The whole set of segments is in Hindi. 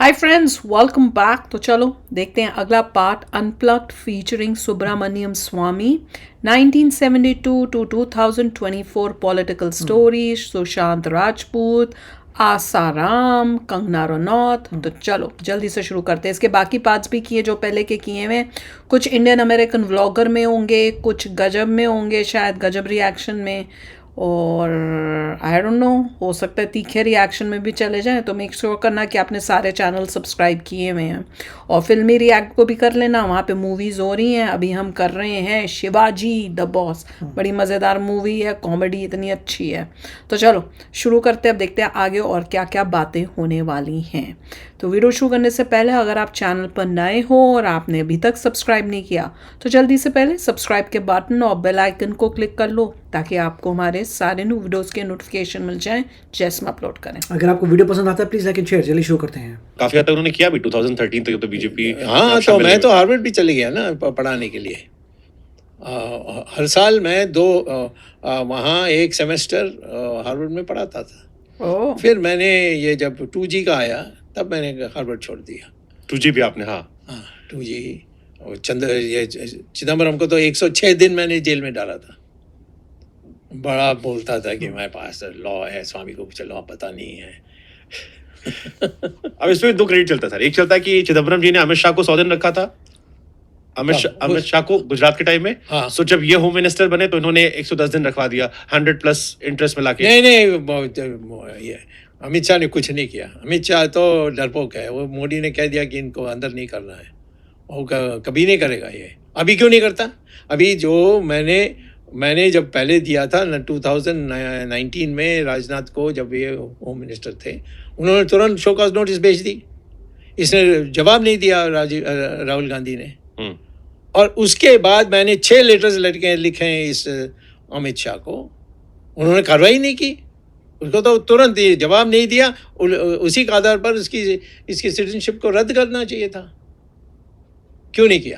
Hi friends, welcome back. तो चलो देखते हैं अगला part, unplugged featuring Subramanian Swamy, 1972 to 2024 political story, Sushant Rajput, Asaram, Kangana Ranaut. तो चलो जल्दी से शुरू करते हैं। इसके बाकी पार्ट्स भी किए जो पहले के किए हुए, कुछ इंडियन अमेरिकन व्लॉगर में होंगे, कुछ गजब में होंगे, शायद गजब रिएक्शन में, और आई डोंट नो, हो सकता है तीखे रिएक्शन में भी चले जाएं। तो मेक श्योर करना कि आपने सारे चैनल सब्सक्राइब किए हुए हैं, और फिल्मी रिएक्ट को भी कर लेना, वहाँ पे मूवीज़ हो रही हैं। अभी हम कर रहे हैं शिवाजी द बॉस, बड़ी मज़ेदार मूवी है, कॉमेडी इतनी अच्छी है। तो चलो शुरू करते हैं, अब देखते हैं आगे और क्या क्या बातें होने वाली हैं। तो वीडियो शुरू करने से पहले अगर आप चैनल पर नए हो और आपने अभी तक सब्सक्राइब नहीं किया तो जल्दी से पहले सब्सक्राइब के बटन और बेल आइकन को क्लिक कर लो, ताकि आपको हमारे सारे न्यू वीडियोस के नोटिफिकेशन मिल जाएं जैसे हम अपलोड करें। अगर आपको वीडियो पसंद आता है प्लीज लाइक एंड शेयर। चलिए शुरू करते हैं। काफी हद तक उन्होंने किया भी 2013 तक तो बीजेपी। हाँ, तो मैं तो हार्वर्ड भी चले गया ना पढ़ाने के लिए। हर साल मैं वहाँ एक सेमेस्टर हार्वर्ड में पढ़ाता था। ओह, फिर मैंने ये जब 2G का आया तब मैंने हार्वर्ड छोड़ दिया। 2G भी आपने? हाँ, 2G। और ये चिदम्बरम को तो 106 दिन मैंने जेल में डाला था। बड़ा बोलता था कि मेरे पास लॉ है, स्वामी को कुछ लॉ पता नहीं है। अब इसमें दो क्रेडिट चलता था। एक चलता है कि चिदम्बरम जी ने अमित शाह को 100 दिन रखा था, अमित शाह को गुजरात के टाइम में। हाँ। सो जब ये होम मिनिस्टर बने तो इन्होंने 110 दिन रखवा दिया, 100+ इंटरेस्ट में लाके। नहीं, ये अमित शाह ने कुछ नहीं किया। अमित शाह तो डरपोक है। वो मोदी ने कह दिया कि इनको अंदर नहीं करना है, वो कभी नहीं करेगा। ये अभी क्यों नहीं करता? अभी जो मैंने जब पहले दिया था 2019 में राजनाथ को, जब ये होम मिनिस्टर थे, उन्होंने तुरंत शो कॉज नोटिस भेज दी। इसने जवाब नहीं दिया राहुल गांधी ने। और उसके बाद मैंने 6 लेटर्स लिखे हैं इस अमित शाह को, उन्होंने कार्रवाई नहीं की। उसको तो तुरंत जवाब नहीं दिया। उसी के आधार पर इसकी सिटीजनशिप को रद्द करना चाहिए था। क्यों नहीं किया?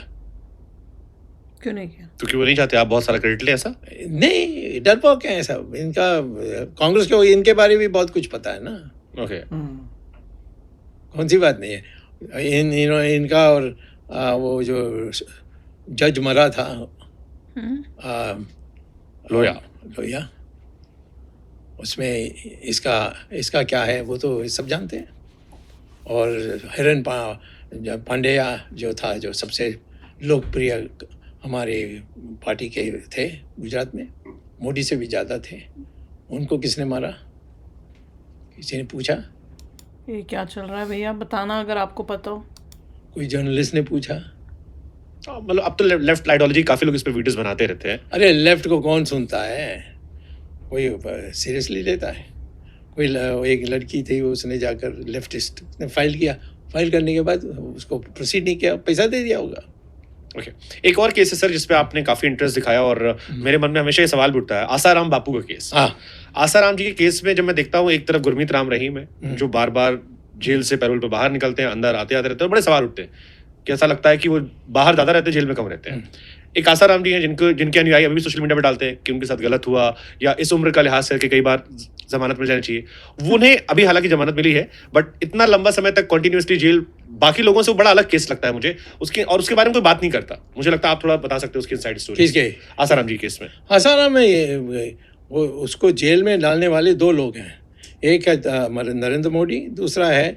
क्यों नहीं किया? क्योंकि वो नहीं चाहते आप बहुत सारा क्रेडिट ले। ऐसा नहीं, डरपोक है सब। इनका कांग्रेस को इनके बारे में बहुत कुछ पता है ना। ओके, कौन सी बात नहीं है। इनका और वो जो जज मरा था, लोया, उसमें इसका क्या है वो तो सब जानते हैं। और हिरन पांड्या जो था, जो सबसे लोकप्रिय हमारे पार्टी के थे गुजरात में, मोदी से भी ज़्यादा थे, उनको किसने मारा? किसी ने पूछा? ये क्या चल रहा है भैया, बताना अगर आपको पता हो। कोई जर्नलिस्ट ने पूछा? मतलब अब तो लेफ्ट आइडियोलॉजी काफी लोग इस पे वीडियोस बनाते रहते हैं। अरे लेफ्ट को कौन सुनता है? कोई सीरियसली लेता है? कोई एक लड़की थी, उसने जाकर लेफ्टिस्ट ने फाइल किया, फाइल करने के बाद उसको प्रोसीड नहीं किया, पैसा दे दिया होगा। ओके, एक और केस है सर जिसपे आपने काफी इंटरेस्ट दिखाया, और मेरे मन में हमेशा ये सवाल भी उठता है, आसाराम बापू का केस। हाँ, आसाराम जी के केस में जब मैं देखता हूँ, एक तरफ गुरमीत राम रहीम है जो बार बार जेल से पैरोल पे बाहर निकलते हैं, अंदर आते रहते हैं, बड़े सवाल उठते हैं कि ऐसा लगता है कि वो बाहर ज्यादा रहते हैं, जेल में कम रहते हैं। एक आसाराम जी हैं जिनके अनुयायी अभी भी सोशल मीडिया पे डालते हैं कि उनके साथ गलत हुआ, या इस उम्र का लिहाज करके कई बार जमानत मिल जानी चाहिए। वो उन्हें अभी हालांकि जमानत मिली है, बट इतना लंबा समय तक कंटिन्यूअसली जेल, बाकी लोगों से वो बड़ा अलग केस लगता है मुझे उसके बारे में कोई बात नहीं करता। मुझे लगता है आप थोड़ा बता सकते हो उसकी इनसाइड स्टोरी। किसके? आसाराम जी केस में। आसाराम में वो उसको जेल में डालने वाले 2 लोग हैं। एक है नरेंद्र मोदी, दूसरा है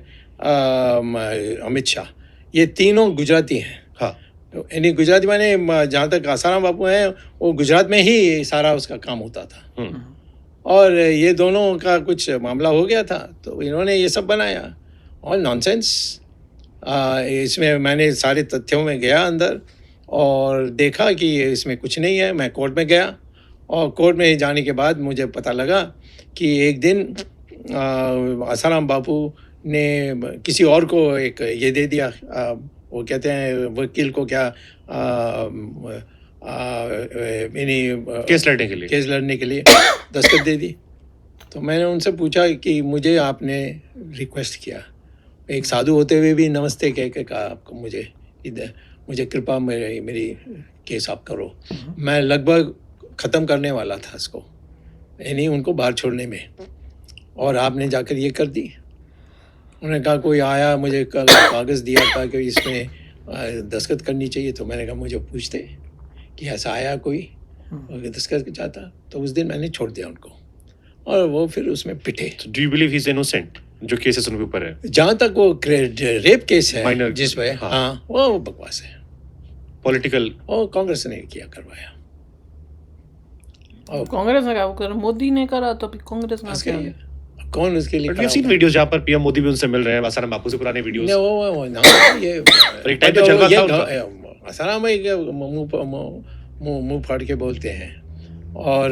अमित शाह। ये तीनों गुजराती हैं। हाँ, तो यानी गुजराती माने, जहाँ तक आसाराम बापू हैं, वो गुजरात में ही सारा उसका काम होता था। और ये दोनों का कुछ मामला हो गया था, तो इन्होंने ये सब बनाया और नॉनसेंस। इसमें मैंने सारे तथ्यों में गया अंदर और देखा कि इसमें कुछ नहीं है। मैं कोर्ट में गया, और कोर्ट में जाने के बाद मुझे पता लगा कि एक दिन आसाराम बापू ने किसी और को एक ये दे दिया, वो कहते हैं वकील को, क्या केस लड़ने के लिए दस्तखत दे दी। तो मैंने उनसे पूछा कि मुझे आपने रिक्वेस्ट किया, एक साधु होते हुए भी नमस्ते कह के कहा आपको, मुझे कृपा मेरी केस आप करो। मैं लगभग ख़त्म करने वाला था इसको, यानी उनको बाहर छोड़ने में, और आपने जाकर ये कर दी। उन्होंने कहा कोई आया मुझे कल कागज़ दिया था कि इसमें दस्तखत करनी चाहिए, तो मैंने कहा मुझे पूछते कि ऐसा आया कोई और दस्तखत चाहता, तो उस दिन मैंने छोड़ दिया उनको और वो फिर उसमें पिटे। Do you believe he is innocent जो केसेस उनके ऊपर है? जहाँ तक वो रेप केस है Minor, जिसमें हाँ। हाँ वो बकवास है, पॉलिटिकल और कांग्रेस ने किया करवाया। और कांग्रेस ने क्या करा? मोदी ने करा तो अभी कांग्रेस ने उसके क्या लिए कौन उसके लिए बट वी खड़ा सीन होगा? वीडियोस जहां पर पीएम मोदी भी उनसे मिल रहे हैं, आसाराम बापू से पुराने वीडियोस। नहीं, वो ना ये एक टाइम पे चल रहा था उनका। आसाराम भाई के मुंह फाड़ के बोलते हैं और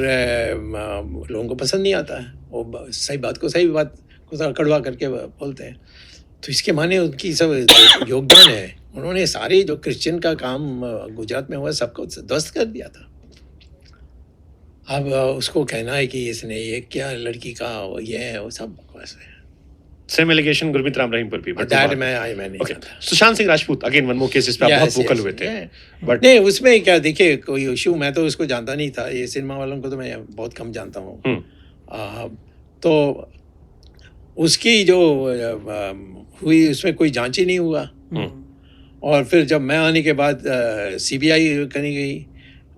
लोगों को पसंद नहीं आता है, वो सही बात को कड़वा करके बोलते हैं। तो इसके माने उनकी सब योगदान है, उन्होंने सारे जो क्रिश्चियन का काम गुजरात में हुआ सबको ध्वस्त कर दिया था। अब उसको कहना है कि इसने ये क्या लड़की का ये है, वो सब बकवास है। सेम एलिगेशन गुरमीत राम रहीम पर भी, बट दैट मैं नहीं ओके। जानता। Sushant Singh Rajput again one more case जिस पे आप बहुत वोकल हुए थे, बट नहीं उसमें क्या, देखिए कोई इशू, मैं तो उसको जानता नहीं था, ये सिनेमा वालों को तो मैं बहुत कम जानता हूँ। तो उसकी जो हुई उसमें कोई जांच ही नहीं हुआ, और फिर जब मैं आने के बाद सीबीआई करी गई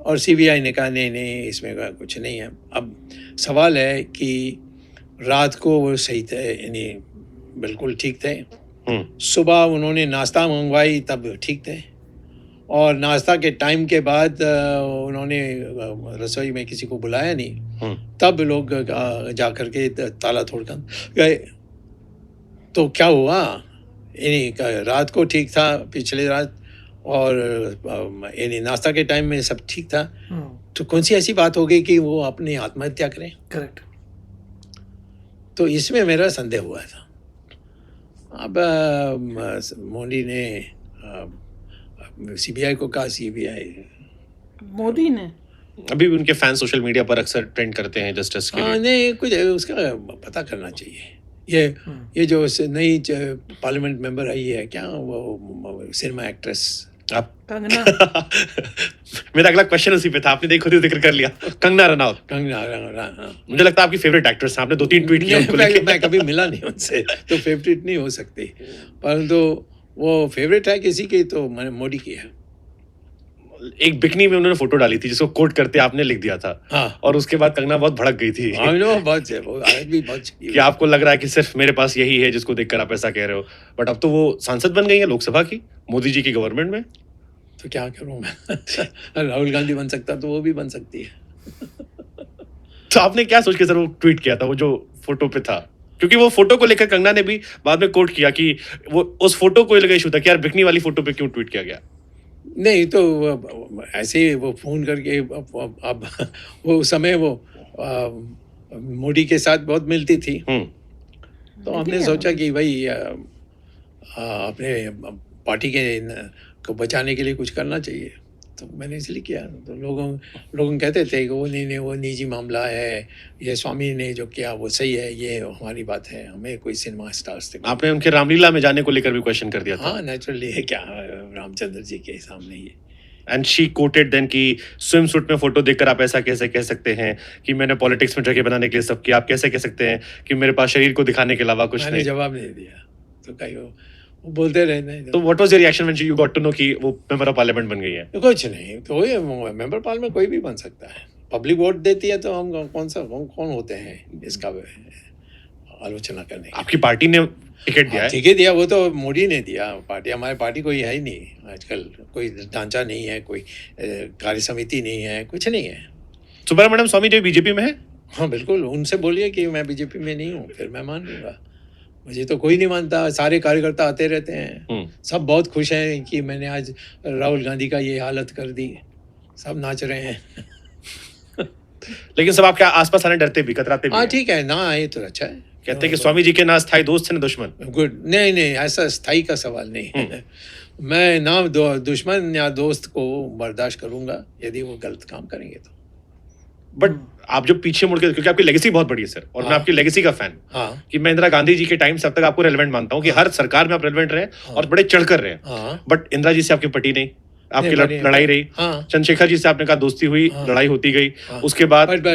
और सीबीआई ने कहा नहीं इसमें कुछ नहीं है। अब सवाल है कि रात को वो सही थे, यानी बिल्कुल ठीक थे, सुबह उन्होंने नाश्ता मंगवाई तब ठीक थे, और नाश्ता के टाइम के बाद उन्होंने रसोई में किसी को बुलाया नहीं, तब लोग जा कर के ताला तोड़कर गए। तो क्या हुआ, यानी रात को ठीक था पिछले रात, और यानी नाश्ता के टाइम में सब ठीक था, तो कौन सी ऐसी बात हो गई कि वो अपनी आत्महत्या करें? करेक्ट। तो इसमें मेरा संदेह हुआ था। अब मोदी ने सीबीआई को कहा, सीबीआई मोदी ने अभी भी उनके फैन सोशल मीडिया पर अक्सर ट्रेंड करते हैं जस्टिस के लिए। नहीं कुछ उसका पता करना चाहिए। ये जो नई पार्लियामेंट मेंबर आई है, क्या वो सिनेमा एक्ट्रेस, आप कंगना मेरा अगला क्वेश्चन उसी पे था, आपने देखो तो जिक्र कर लिया, कंगना रनौत। मुझे लगता है आपकी फेवरेट एक्ट्रेस, आपने 2-3 ट्वीट किए उनको लेके। मैं कभी मिला नहीं उनसे, तो फेवरेट नहीं हो सकती, परंतु वो फेवरेट है किसी की तो मैंने मोदी की है। एक बिकनी में उन्होंने फोटो डाली थी जिसको कोट करते आपने लिख दिया था, हाँ। और उसके बाद कंगना बहुत भड़क गई थी बहुत है, वो आज भी बहुत कि आपको लग रहा है कि सिर्फ मेरे पास यही है जिसको देखकर आप ऐसा कह रहे हो, बट अब तो वो सांसद बन गई है लोकसभा की मोदी जी की गवर्नमेंट में। तो क्या करूं मैं राहुल गांधी बन सकता तो वो भी बन सकती है। तो आपने क्या सोच के सर वो ट्वीट किया था, वो जो फोटो पे था? क्योंकि वो फोटो को लेकर कंगना ने भी बाद में कोट किया कि वो उस फोटो को लेकर इशू था कि यार बिकनी वाली फोटो पे क्यों ट्वीट किया गया। नहीं तो ऐसे ही वो फोन करके, अब वो उस समय वो मोदी के साथ बहुत मिलती थी, तो हमने सोचा कि भाई अपने पार्टी के को बचाने के लिए कुछ करना चाहिए, तो मैंने इसलिए किया। तो लोग कहते थे कि वो नहीं वो निजी मामला है, ये स्वामी ने जो किया वो सही है, ये हमारी बात है, हमें कोई सिनेमा स्टार्स थे। आपने उनके रामलीला में जाने को लेकर भी क्वेश्चन कर दिया था। हाँ नेचुरली है, क्या रामचंद्र जी के सामने ये। एंड शी कोटेड देन कि स्विम सूट में फोटो देखकर आप ऐसा कैसे कह सकते हैं कि मैंने पॉलिटिक्स में जगह बनाने के लिए सब किया, आप कैसे कह सकते हैं कि मेरे पास शरीर को दिखाने के अलावा कुछ मैंने नहीं। जवाब नहीं दिया, तो कहीं वो बोलते रहने। तो what was your reaction when you got to know कि वो मेंबर ऑफ पार्लियामेंट बन गई है? कुछ नहीं, तो ये मेंबर पार्लियामेंट कोई भी बन सकता है, पब्लिक वोट देती है, तो हम कौन होते हैं इसका आलोचना करने? आपकी पार्टी ने टिकट दिया है? ठीक है, दिया, वो तो मोदी ने दिया। पार्टी, हमारी पार्टी कोई है ही नहीं आजकल, कोई ढांचा नहीं है, कोई कार्य समिति नहीं है, कुछ नहीं है। सुब्रमण्यम स्वामी जो बीजेपी में है? हाँ बिल्कुल, उनसे बोलिए कि मैं बीजेपी में नहीं हूँ, फिर मैं मान लूँगा। मुझे तो कोई नहीं मानता, सारे कार्यकर्ता आते रहते हैं, सब बहुत खुश हैं कि मैंने आज राहुल गांधी का ये हालत कर दी, सब नाच रहे हैं। लेकिन सब आपके आसपास आने डरते भी, कतराते भी हाँ हैं। ठीक है ना, आए तो अच्छा है। कहते हैं कि स्वामी जी के ना स्थायी दोस्त हैं ना दुश्मन। गुड, नहीं ऐसा स्थायी का सवाल नहीं है। मैं ना दुश्मन या दोस्त को बर्दाश्त करूंगा यदि वो गलत काम करेंगे तो। बट आप जो पीछे मुड़ के, क्योंकि आपकी लेगेसी बहुत बड़ी है सर, और मैं आपकी लेगेसी का फैन, हाँ कि मैं इंदिरा गांधी जी के टाइम से अब तक आपको रेलेवेंट मानता हूँ कि हर सरकार में आप रेलेवेंट रहे और बड़े चढ़कर रहे। हाँ बट इंदिरा जी से आपकी पटी नहीं, आपकी नहीं, लड़ाई रही। हाँ। चंद्रशेखर जी से आपने कहा दोस्ती हुई, लड़ाई होती गई। उसके बाद बट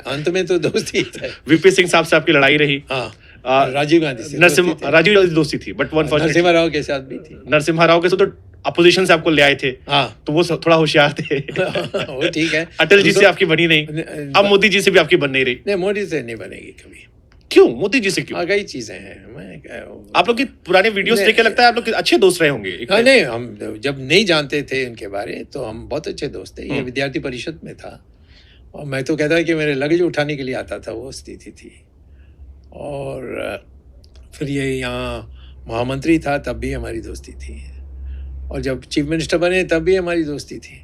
अंत में तो दोस्ती है। वीपी सिंह साहब से आपकी लड़ाई रही। हाँ राजीव गांधी से राजीव गांधी दोस्ती थी, बट नरसिम्हा राव के साथ भी थी। नरसिम्हा राव के साथ तो अपोजिशन से आपको ले आए थे, हाँ तो वो थोड़ा होशियार थे। वो ठीक है। अटल जी से आपकी बनी नहीं, अब मोदी जी से भी आपकी बन नहीं रही। नहीं, मोदी से नहीं बनेगी कभी। क्यों? मोदी जी से क्यों? कई चीजें हैं। आप लोग की पुराने वीडियोस देख के लगता है आप लोग अच्छे दोस्त रहे होंगे। हाँ, नहीं, हम जब नहीं जानते थे इनके बारे तो हम बहुत अच्छे दोस्त थे। ये विद्यार्थी परिषद में था और मैं तो कहता कि मेरे लगेज उठाने के लिए आता था, वो स्थिति थी। और फिर ये यहाँ महामंत्री था तब भी हमारी दोस्ती थी, और जब चीफ मिनिस्टर बने तब भी हमारी दोस्ती थी।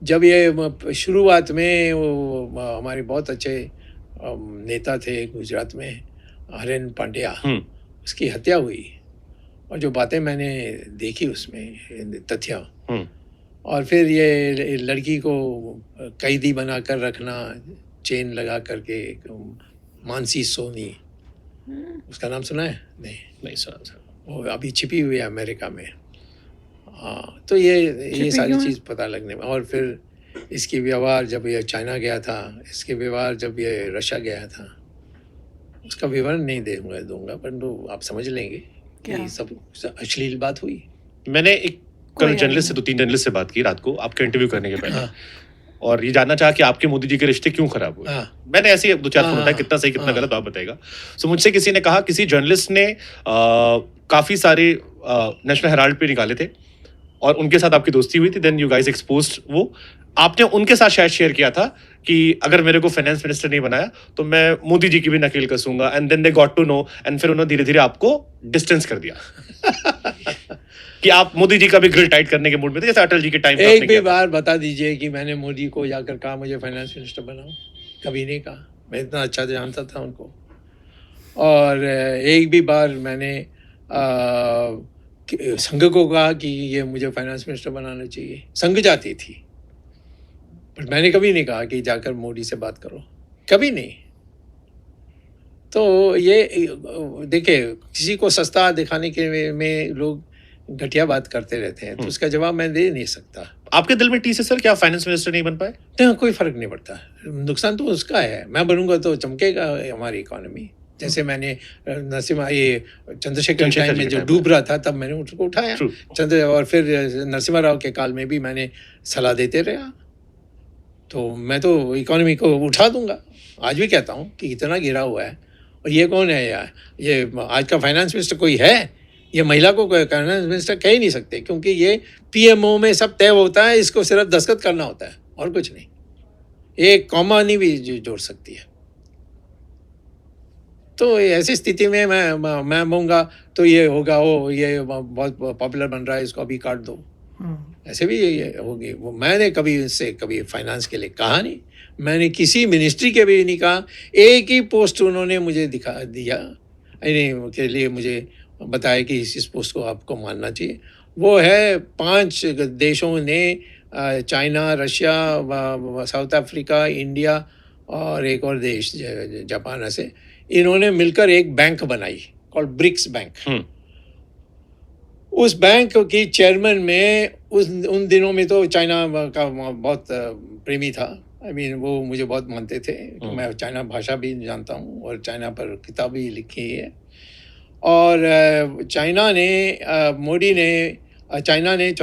जब ये शुरुआत में वो हमारे बहुत अच्छे नेता थे गुजरात में, हरेन पांड्या, उसकी हत्या हुई, और जो बातें मैंने देखी उसमें तथ्य, और फिर ये लड़की को कैदी बना कर रखना, चेन लगा करके, मानसी सोनी, उसका नाम सुना है? नहीं सुना। वो अभी छिपी हुई है अमेरिका में। हाँ, तो ये सारी चीज़ पता लगने में, और फिर इसकी व्यवहार जब ये चाइना गया था, इसके व्यवहार जब ये रशिया गया था, उसका विवरण नहीं दूंगा, परंतु आप समझ लेंगे कि सब अश्लील बात हुई। मैंने एक कल जर्नलिस्ट से 2-3 जर्नलिस्ट से बात की रात को आपके इंटरव्यू करने के पहले, और ये जानना चाहा कि आपके मोदी जी के रिश्ते क्यों खराब हुए। मैंने ऐसे ही 2-4 फोन उठाया, कितना सही कितना गलत आप बताएगा। सो मुझसे किसी ने कहा, किसी जर्नलिस्ट ने काफी सारे नेशनल हेराल्ड पे निकाले थे और उनके साथ आपकी दोस्ती हुई थी, देन यू गाइस एक्सपोज्ड वो। आपने उनके साथ शायद शेयर किया था कि अगर मेरे को फाइनेंस मिनिस्टर नहीं बनाया तो मैं मोदी जी की भी नकेल कसूंगा, and then they got to know, and फिर उन्होंने धीरे धीरे आपको डिस्टेंस कर दिया। कि आप मोदी जी का भी ग्रिल टाइट करने के मूड में थे, जैसे अटल जी के टाइम पे। एक भी बार बता दीजिए कि मैंने मोदी को जाकर कहा मुझे फाइनेंस मिनिस्टर बनाओ, कभी नहीं कहा। मैं इतना अच्छा जानता था उनको। और एक भी बार मैंने संघ को कहा कि ये मुझे फाइनेंस मिनिस्टर बनाना चाहिए, संघ जाती थी, पर मैंने कभी नहीं कहा कि जाकर मोदी से बात करो, कभी नहीं। तो ये देखिए, किसी को सस्ता दिखाने के में लोग घटिया बात करते रहते हैं, तो उसका जवाब मैं दे नहीं सकता। आपके दिल में टी से सर क्या फाइनेंस मिनिस्टर नहीं बन पाए? नहीं, कोई फर्क नहीं पड़ता, नुकसान तो उसका है। मैं बनूंगा तो चमकेगा हमारी इकोनॉमी। जैसे मैंने चंद्रशेखर टाइम में जो डूब रहा था तब मैंने उसको उठाया, और फिर नरसिम्हा राव के काल में भी मैंने सलाह देते रहा। तो मैं तो इकोनॉमी को उठा दूंगा। आज भी कहता हूँ कि इतना गिरा हुआ है, और ये कौन है यार? ये आज का फाइनेंस मिनिस्टर कोई है? ये महिला को फाइनेंस मिनिस्टर कह ही नहीं सकते, क्योंकि ये पीएमओ में सब तय होता है, इसको सिर्फ दस्तखत करना होता है और कुछ नहीं। एक कॉमा नहीं भी जोड़ सकती है। तो ऐसी स्थिति में मैं होऊंगा तो ये होगा, वो ये बहुत पॉपुलर बन रहा है, इसको अभी काट दो, ऐसे भी ये होगी। वो मैंने कभी इससे कभी फाइनेंस के लिए कहा नहीं, मैंने किसी मिनिस्ट्री के भी नहीं कहा। एक ही पोस्ट उन्होंने मुझे दिखा दिया के लिए मुझे बताया कि इस पोस्ट को आपको मानना चाहिए। वो है 5 देशों ने, China, Russia, south Africa, India और एक और देश जापान, ऐसे इन्होंने मिलकर एक बैंक बनाई कॉल्ड ब्रिक्स बैंक। उस बैंक की चेयरमैन में उन दिनों में तो चाइना का बहुत प्रेमी था। वो मुझे बहुत मानते थे। मैं चाइना भाषा भी जानता हूँ और चाइना पर किताब भी लिखी है। और चाइना ने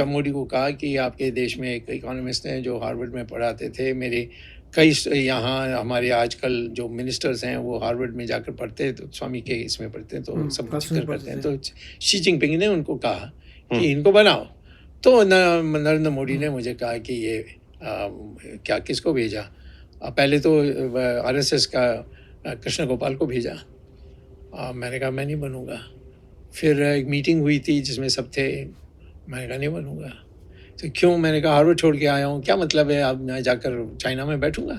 मोदी को कहा कि आपके देश में एक इकोनॉमिस्ट हैं जो हार्वर्ड में पढ़ाते थे, मेरे कई यहाँ हमारे आजकल जो मिनिस्टर्स हैं वो हार्वर्ड में जाकर पढ़ते हैं, तो स्वामी के इसमें पढ़ते हैं, तो सब जिक्र करते हैं। तो शी जिनपिंग ने उनको कहा कि इनको बनाओ। तो नरेंद्र मोदी ने मुझे कहा कि ये क्या किसको भेजा? पहले तो आरएसएस का कृष्ण गोपाल को भेजा। मैंने कहा मैं नहीं बनूंगा। फिर एक मीटिंग हुई थी जिसमें सब थे, मैंने कहा नहीं बनूंगा। तो क्यों? मैंने कहा हार्वर्ड छोड़ के आया हूँ, क्या मतलब है अब मैं जाकर चाइना में बैठूंगा?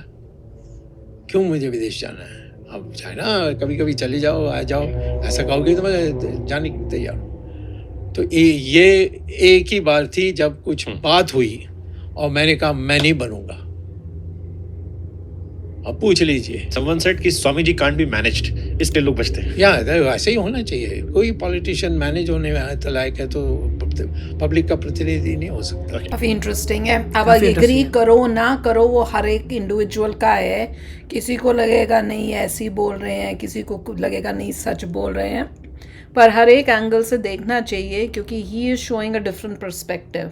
क्यों मुझे विदेश जाना है? अब चाइना कभी कभी चले जाओ, आ जाओ, ऐसा कहोगे तो मैं जाने की तैयार हूँ। तो ये एक ही बार थी जब कुछ बात हुई और मैंने कहा मैं नहीं बनूंगा। अब पूछ लीजिए। Someone said कि Swami ji can't be managed, इसलिए लोग बचते हैं। या ऐसे ही होना चाहिए। कोई पॉलिटिशियन मैनेज होने में तो लायक है तो पब्लिक का प्रतिनिधि नहीं हो सकता। काफ़ी इंटरेस्टिंग है। अब काफी एग्री interesting है। करो ना करो वो हर एक इंडिविजुअल का है। किसी को लगेगा नहीं ऐसी बोल रहे हैं, किसी को लगेगा नहीं सच बोल रहे हैं, पर हर एक एंगल से देखना चाहिए क्योंकि he is showing a different perspective.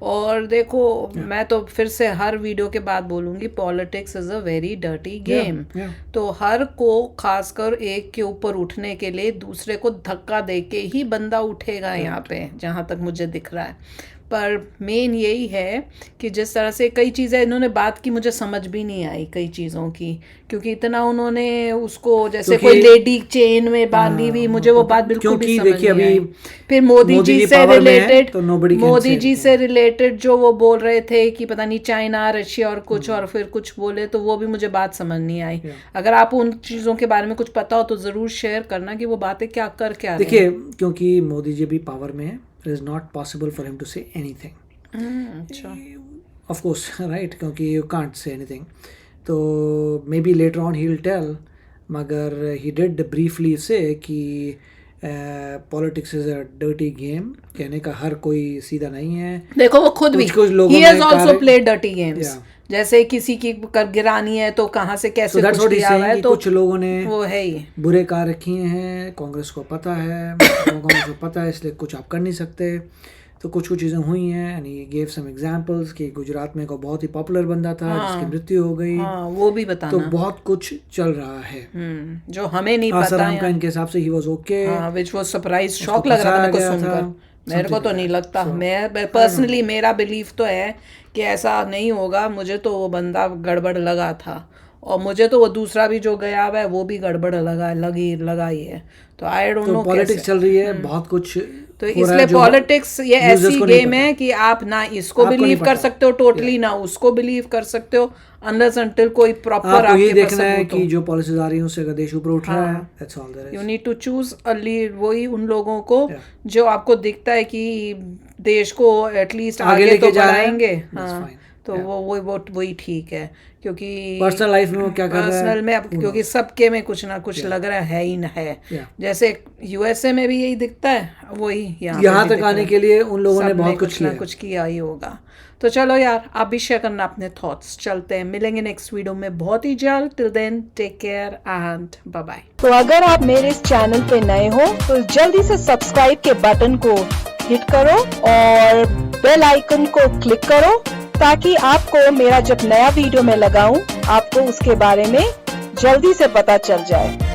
और देखो मैं तो फिर से हर वीडियो के बाद बोलूँगी, politics is a very dirty game. yeah. तो हर को खासकर एक के ऊपर उठने के लिए दूसरे को धक्का दे के ही बंदा उठेगा यहाँ पे, जहाँ तक मुझे दिख रहा है। पर मेन यही है कि जिस तरह से कई चीज़ें इन्होंने बात की मुझे समझ भी नहीं आई कई चीज़ों की, क्योंकि इतना उन्होंने उसको जैसे कोई लेडी चेन में बांधी हुई, मुझे वो बात बिल्कुल भी समझ नहीं आई। फिर मोदी जी से रिलेटेड, मोदी जी से रिलेटेड जो वो बोल रहे थे कि पता नहीं चाइना रशिया और कुछ और फिर कुछ बोले, तो वो भी मुझे बात समझ नहीं आई। अगर आप उन चीज़ों के बारे में कुछ पता हो तो ज़रूर शेयर करना कि वो बातें क्या कर क्या रहे हैं। देखिए क्योंकि मोदी जी भी पावर में है, it is not possible for him to say anything. अच्छा Of course, right? क्योंकि you can't say anything. तो maybe later on he'll tell, मगर he did briefly say कि politics is a dirty game. कहने का हर कोई सीधा नहीं है। देखो वो खुद भी कुछ लोगों he ने has also कार्य- played dirty games. Yeah. जैसे किसी की कर गिरानी है तो कहाँ से कैसे So that's कुछ what he's किया हुआ saying है, कि तो कुछ लोगों ने वो है ही। बुरे कार्य किए हैं, कांग्रेस को पता है, कांग्रेस को पता है, इसलिए कुछ आप कर नहीं सकते। तो कुछ चीज़ें हुई हैं and he gave some examples कि गुजरात में को बहुत ही पॉपुलर बंदा था जिसकी मृत्यु हो गई। हाँ वो भी बताना। तो बहुत कुछ चल रहा है। जो हमें नहीं पता आसाराम का है। इनके हिसाब से ही वाज ओके। हाँ विच वो सरप्राइज शॉक लग रहा था मेरे को फंसाया गया सुनकर। था, मेरे को तो नहीं लगता, मैं पर्सनली मेरा बिलीफ तो है कि ऐसा नहीं होगा। मुझे तो वो बंदा गड़बड़ लगा था और मुझे तो वो दूसरा भी जो गया हुआ है वो भी गड़बड़ लगाई है। तो आई डोंट तो नो पॉलिटिक्स चल रही है, बहुत कुछ तो हो रहा इसलिए है जो पॉलिटिक्स ये users ऐसी को नहीं गेम पता। है कि आप ना इसको आपको नहीं बिलीव कर पता। सकते हो टोटली, ना उसको बिलीव कर सकते हो अनलेस अनटिल कोई प्रॉपर आपको ये आपके पास देखना है सबूत हो। कि जो पॉलिसीज आ रही हैं उससे अगर देश ऊपर उठ रहा है, हाँ। That's all there you is. Need to choose a lead, वही उन लोगों को Yeah. जो आपको दिखता है कि देश को एटलीस्ट आगे आगे लेके तो जा रहे हैं, बढ़ाएंगे। that's हाँ fine. तो Yeah. वही ठीक है, क्योंकि पर्सनल लाइफ में वो क्या कर रहा है, पर्सनल में अब who क्योंकि knows? सबके में कुछ ना कुछ लग रहा है ही न है। Yeah. जैसे यूएसए में भी यही दिखता है, वही यहाँ यहाँ पे भी तक दिख आने रहा है। के लिए उन लोगों ने सबने बहुत कुछ कुछ ना किया। कुछ किया ही होगा। तो चलो यार आप भी शेयर करना अपने थॉट्स। चलते हैं, मिलेंगे नेक्स्ट वीडियो में बहुत ही जल्द। Till then take care and bye bye. तो अगर आप मेरे इस चैनल पे नए हो तो जल्दी से सब्सक्राइब के बटन को हिट करो और बेल आइकन को क्लिक करो ताकि आपको मेरा जब नया वीडियो मैं लगाऊं आपको उसके बारे में जल्दी से पता चल जाए।